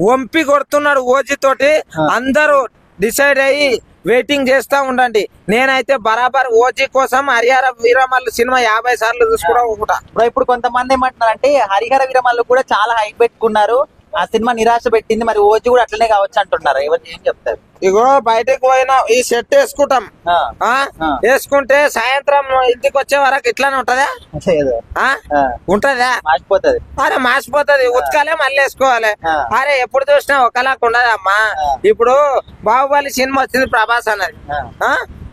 వంపి కొడుతున్నాడు ఓజీ తోటి. అందరూ డిసైడ్ అయ్యి వెయిటింగ్ చేస్తా ఉండండి. నేనైతే బరాబర్ ఓజీ కోసం హరిహర వీరమల్లు సినిమా 50 సార్లు చూసుకుంటా. ఇప్పుడు కొంతమంది ఏమంటున్నారు అంటే హరిహర వీరమల్లు కూడా చాలా హైప్ పెట్టుకున్నారు, ఆ సినిమా నిరాశ పెట్టింది, మరి ఓజీ కూడా అట్లనే కావచ్చు అంటున్నారు. ఎవరు ఏం చెప్తారు? ఇగో బయటకు పోయినా ఈ సెట్ వేసుకుంటాం, వేసుకుంటే సాయంత్రం ఇంటికి వచ్చే వరకు ఇట్లానే ఉంటదా? ఉంటదా? మాసిపోతుంది. అరే మాసిపోతుంది, ఉతకాలే మళ్ళీ వేసుకోవాలి. అరే ఎప్పుడు చూసినా ఒకలాగా ఉండదమ్మా. ఇప్పుడు బాహుబలి సినిమా వచ్చింది ప్రభాస్ అన్నది,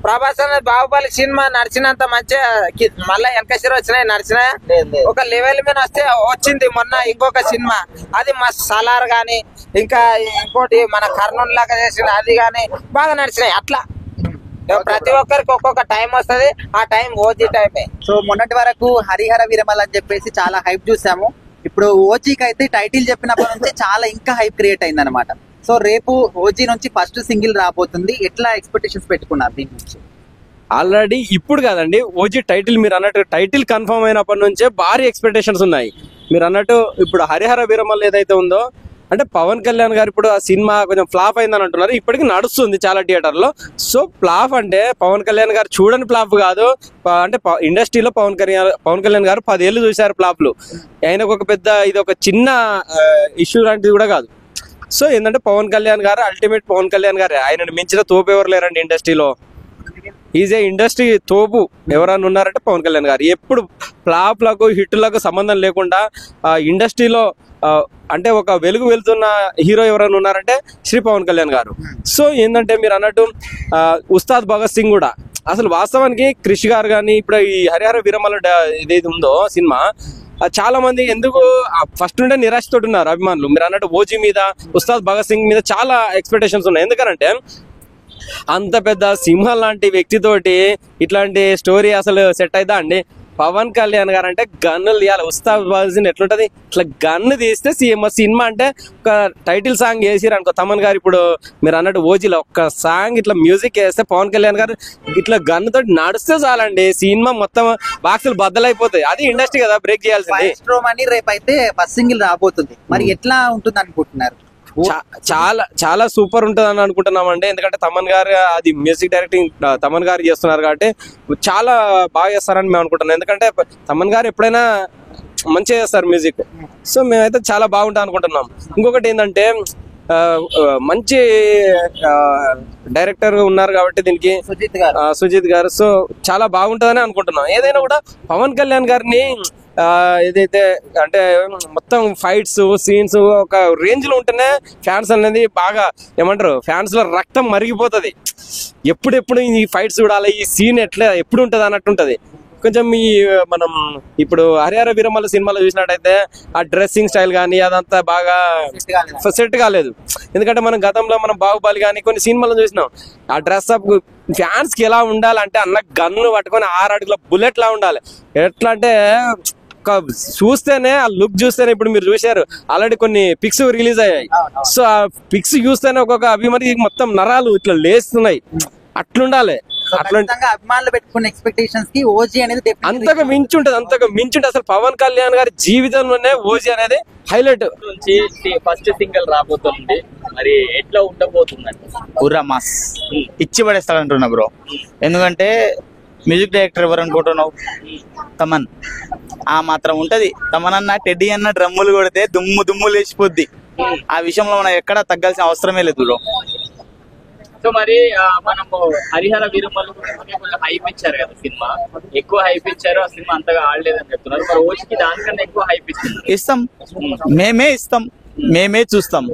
ప్రభాస్ అన్నది బాహుబలి సినిమా నడిచినంత మంచిగా మళ్ళా వెనకసిరి వచ్చినాయి నడిచినాయా? ఒక లెవెల్ మీద వస్తే వచ్చింది. మొన్న ఇంకొక సినిమా అది మస్త్ సలార్ గాని ఇంకా ఇంకోటి మన కర్నూలు లాగా చేసిన అది గాని బాగా నడిచినాయి. అట్లా ప్రతి ఒక్కరికి ఒక్కొక్క టైం వస్తుంది, ఆ టైం ఓజీ టైమే. సో మొన్నటి వరకు హరిహర వీరమల్ అని చెప్పేసి చాలా హైప్ చూసాము. ఇప్పుడు ఓజీకి అయితే టైటిల్ చెప్పినప్పటి నుంచి చాలా ఇంకా హైప్ క్రియేట్ అయింది అనమాట. సో రేపు ఓజీ నుంచి ఫస్ట్ సింగిల్ రాబోతుంది, ఎట్లా ఎక్స్పెక్టేషన్స్ పెట్టుకున్నారు దీని నుంచి? ఆల్రెడీ ఇప్పుడు కాదండి, ఓజీ టైటిల్ మీరు అన్నట్టు టైటిల్ కన్ఫర్మ్ అయినప్పటి నుంచే భారీ ఎక్స్పెక్టేషన్స్ ఉన్నాయి. మీరు అన్నట్టు ఇప్పుడు హరిహర వీరమల్ ఏదైతే ఉందో అంటే పవన్ కళ్యాణ్ గారు ఇప్పుడు ఆ సినిమా కొంచెం ఫ్లాప్ అయిందని అంటున్నారు, ఇప్పటికీ నడుస్తుంది చాలా థియేటర్లో. సో ఫ్లాప్ అంటే పవన్ కళ్యాణ్ గారు చూడని ఫ్లాప్ కాదు, అంటే ఇండస్ట్రీలో పవన్ కళ్యాణ్ గారు 10 ఏళ్ళు చూశారు ఫ్లాప్లు. ఆయనకు ఒక పెద్ద ఇది ఒక చిన్న ఇష్యూ లాంటిది కూడా కాదు. సో ఏంటంటే పవన్ కళ్యాణ్ గారు అల్టిమేట్ పవన్ కళ్యాణ్ గారు, ఆయనను మించిన తోపు ఎవరు లేరండి ఇండస్ట్రీలో. ఈజ్ ఏ ఇండస్ట్రీ తోపు ఎవరైనా ఉన్నారంటే పవన్ కళ్యాణ్ గారు. ఎప్పుడు ఫ్లాప్లకు హిట్లకు సంబంధం లేకుండా ఇండస్ట్రీలో అంటే ఒక వెలుగు వెళ్తున్న హీరో ఎవరైనా ఉన్నారంటే శ్రీ పవన్ కళ్యాణ్ గారు. సో ఏంటంటే మీరు అన్నట్టు ఉస్తాద్ భగత్ సింగ్ కూడా అసలు వాస్తవానికి క్రిష్ గారు కానీ ఇప్పుడు ఈ హరిహర వీరమల్లు ఏదైతే ఉందో సినిమా చాలా మంది ఎందుకు ఫస్ట్ నుండే నిరాశతో ఉన్నారు అభిమానులు. మీరు అన్నట్టు ఓజీ మీద ఉస్తాద్ భగత్ సింగ్ మీద చాలా ఎక్స్పెక్టేషన్స్ ఉన్నాయి. ఎందుకంటే అంత పెద్ద సింహం లాంటి వ్యక్తితోటి ఇట్లాంటి స్టోరీ అసలు సెట్ అవుతా అండి. పవన్ కళ్యాణ్ గారు అంటే గన్నులు తీయాలి. ఉస్తాద్ భగత్ సింగ్ ఎట్లుంటది, ఇట్లా గన్ను తీస్తే సినిమా అంటే ఒక టైటిల్ సాంగ్ వేసిరు అనుకో తమన్ గారు. ఇప్పుడు మీరు అన్నట్టు ఓజీలో ఒక్క సాంగ్ ఇట్లా మ్యూజిక్ వేస్తే పవన్ కళ్యాణ్ గారు ఇట్లా గన్ను తోటి నడిస్తే చాలండి, సినిమా మొత్తం బాక్సులు బద్దలైపోతాయి. అది ఇండస్ట్రీ కదా బ్రేక్ చేయాల్సింది. రేపు అయితే ఫస్ట్ సింగిల్ రాబోతుంది, మరి ఎట్లా ఉంటుంది అనుకుంటున్నారు? చాలా చాలా సూపర్ ఉంటుంది అని అనుకుంటున్నామండి. ఎందుకంటే తమన్ గారు అది మ్యూజిక్ డైరెక్టింగ్ తమన్ గారు చేస్తున్నారు కాబట్టి చాలా బాగా చేస్తారని మేము అనుకుంటున్నాం. ఎందుకంటే తమన్ గారు ఎప్పుడైనా మంచిగా చేస్తారు మ్యూజిక్. సో మేమైతే చాలా బాగుంటుంది అనుకుంటున్నాం. ఇంకొకటి ఏంటంటే మంచి డైరెక్టర్ ఉన్నారు కాబట్టి దీనికి సుజిత్ గారు. సో చాలా బాగుంటుందని అనుకుంటున్నాం. ఏదైనా కూడా పవన్ కళ్యాణ్ గారిని ఏదైతే అంటే మొత్తం ఫైట్స్ సీన్స్ ఒక రేంజ్ లో ఉంటేనే ఫ్యాన్స్ అనేది బాగా ఏమంటారు, ఫ్యాన్స్ లో రక్తం మరిగిపోతుంది. ఎప్పుడెప్పుడు ఈ ఫైట్స్ చూడాలి, ఈ సీన్ ఎట్లా ఎప్పుడు ఉంటది అన్నట్టు ఉంటది. కొంచెం ఈ మనం ఇప్పుడు హరిహర వీరమల్లు సినిమాలో చూసినట్టయితే ఆ డ్రెస్సింగ్ స్టైల్ కానీ అదంతా బాగా సెట్ కాలేదు. ఎందుకంటే మనం గతంలో మనం బాహుబలి కానీ కొన్ని సినిమాలు చూసినాం. ఆ డ్రెస్ అప్ ఫ్యాన్స్ కి ఎలా ఉండాలంటే అన్న గన్ను పట్టుకొని 6 అడుగుల బుల్లెట్ లా ఉండాలి. ఎట్లా అంటే చూస్తేనే ఆ లుక్ చూస్తేనే ఇప్పుడు మీరు చూశారు ఆల్రెడీ కొన్ని పిక్స్ రిలీజ్ అయ్యాయి. సో ఆ పిక్స్ చూస్తేనే ఒక్కొక్క అభిమాని మొత్తం నరాలు ఇట్లా లేస్తున్నాయి. అట్లుండాలి. అభిమానులు పెట్టుకున్న ఎక్స్పెక్టేషన్స్ కి ఓజీ అనేది అంతగా మించుంటది. అసలు పవన్ కళ్యాణ్ గారి జీవితంలోనే ఓజీ అనేది హైలైట్. నుంచి ఫస్ట్ సింగిల్ రాబోతుంది, మరి ఎట్లా ఉండబోతుందండి? పూరా మాస్ ఇచ్చి పడేస్తాడంటున్నా బ్రో. ఎందుకంటే మ్యూజిక్ డైరెక్టర్ ఎవరు అనుకుంటున్నావు? తమన్. ఆ మాత్రం ఉంటది. తమన్ అన్న టెడ్డీ అన్న డ్రమ్ములు కొడితే దుమ్ము లేచిపోద్ది. ఆ విషయంలో మనం ఎక్కడ తగ్గాల్సిన అవసరమే లేదు బ్రో. సో మరి మనము హరిహర వీరమల్లు కొంచెం హైప్ ఇచ్చారు కదా, సినిమా ఎక్కువ హైప్ ఇచ్చారు, ఆ సినిమా అంతగా ఆడలేదని చెప్తున్నారు. మరి ఓజీకి దానికన్నా ఎక్కువ హైప్ ఇస్తాం, మేమే చూస్తాం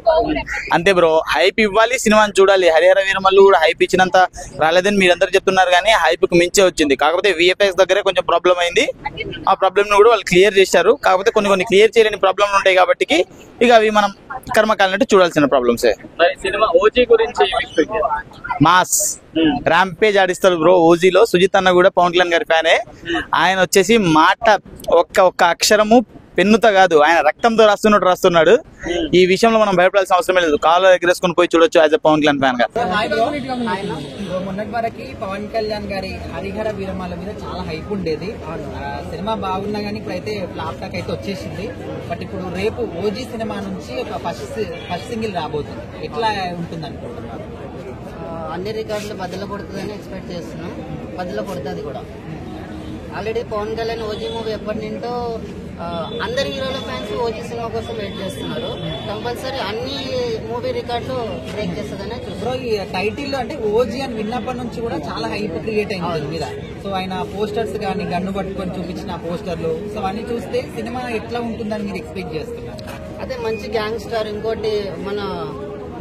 అంతే బ్రో. హైప్ ఇవ్వాలి, సినిమాని చూడాలి. హరిహర వీరమల్లు కూడా హైప్ ఇచ్చినంత రాలేదని మీరందరూ చెప్తున్నారు, కానీ హైప్ కు మించే వచ్చింది. కాకపోతే విఎఫ్ఎక్స్ దగ్గరే కొంచెం ప్రాబ్లం అయింది. ఆ ప్రాబ్లమ్ ను కూడా వాళ్ళు క్లియర్ చేశారు. కాకపోతే కొన్ని క్లియర్ చేయలేని ప్రాబ్లంలు ఉంటాయి కాబట్టి ఇక అవి మనం కర్మకాలినట్టు చూడాల్సిన ప్రాబ్లమ్సే. మాస్ ర్యాంపేజ్ ఆడిస్తారు బ్రో. ఓజీలో సుజిత్ అన్న కూడా పవన్ కళ్యాణ్ గారి ఫ్యానే. ఆయన వచ్చేసి మాట ఒక్క అక్షరము పెన్నుతో కాదు, ఆయన రక్తంతో రాస్తున్నాడు. ఈ విషయంలో మనం భయపడాల్సిన అవసరం లేదు. కాళ్ళు ఎగరేసుకుని పోయి చూడొచ్చు as a Pawan Kalyan fan గా. మొన్నటి వరకు పవన్ కళ్యాణ్ గారి హరిహర వీరమల్ల మీద చాలా హైప్ ఉండేది. సినిమా బాగున్నా గానీ ఇప్పుడైతే ఫ్లాప్ టాక్ అయితే వచ్చేసింది. బట్ ఇప్పుడు రేపు ఓజీ సినిమా నుంచి ఒక ఫస్ట్ సింగిల్ రాబోతుంది. ఎట్లా ఉంటుంది అనుకుంటున్నారు? అన్ని రికార్డులు బద్దలు కొడుతుందని ఎక్స్పెక్ట్ చేస్తున్నాం. బద్దలు కొడుతుంది కూడా. Already Pawan Kalyan OG movie ఎప్పటి నుంటో అందరి హీరోల ఫ్యాన్స్ ఓజీ సినిమా కోసం వెయిట్ చేస్తున్నారు. కంపల్సరీ అన్ని మూవీ రికార్డులు బ్రేక్ చేస్తుందనే చూస్తున్నాం. ఈ టైటిల్ అంటే ఓజీ అని విన్నప్పటి నుంచి కూడా చాలా హైప్ క్రియేట్ అయింది మీద. సో ఆయన పోస్టర్స్ కానీ గన్ను పట్టుకొని చూపించిన పోస్టర్లు, సో అన్ని చూస్తే సినిమా ఎట్లా ఉంటుందని మీరు ఎక్స్పెక్ట్ చేస్తున్నారు? అదే మంచి గ్యాంగ్ స్టార్. ఇంకోటి మన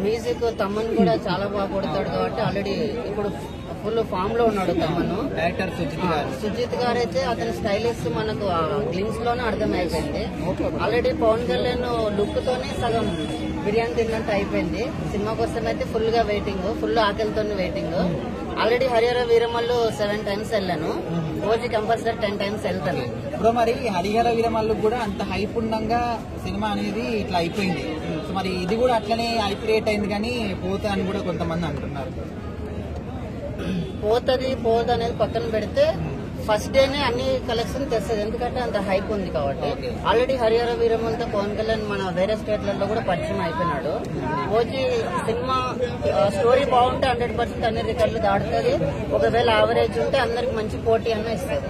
మ్యూజిక్ తమ్మన్ కూడా చాలా బాగా కొడతాడు కాబట్టి ఆల్రెడీ ఇప్పుడు ఫుల్ ఫామ్ లో ఉన్నాడు తమ్మను. డైరెక్టర్ సుజిత్ గారు అయితే అతని స్టైలిష్ మనకు గ్లిమ్స్ లోనే అర్థమైపోయింది. ఆల్రెడీ పవన్ కళ్యాణ్ లుక్ తోనే సగం బిర్యానీ తిన్నట్టు అయిపోయింది. సినిమా కోసం అయితే ఫుల్ గా వెయిటింగ్, ఫుల్ ఆకలితో waiting. Already Harihara Veeramallu 7 times వెళ్ళాను. ఓజీ కంపల్సరీ 10 times వెళ్తాను. ఇప్పుడు మరి హరిహర వీరమల్లు కూడా అంత హైప్ ఉండగా సినిమా అనేది ఇట్లా అయిపోయింది. సో మరి ఇది కూడా అట్లనే హైప్ క్రియేట్ అయింది కానీ పోతా అని కూడా కొంతమంది అంటున్నారు. పోదు అనేది పక్కన పెడితే ఫస్ట్ డేనే అన్ని కలెక్షన్ తెస్తుంది. ఎందుకంటే అంత హైప్ ఉంది కాబట్టి. ఆల్రెడీ హరిహర వీరమల్తో పవన్ కళ్యాణ్ మన వేరే స్టేట్లలో కూడా పరిచయం అయిపోయినాడు. ఓజీ సినిమా స్టోరీ బాగుంటే 100% అన్ని రికార్డులు దాడుతుంది. ఒకవేళ యావరేజ్ ఉంటే అందరికి మంచి పోటీ అన్న ఇస్తుంది.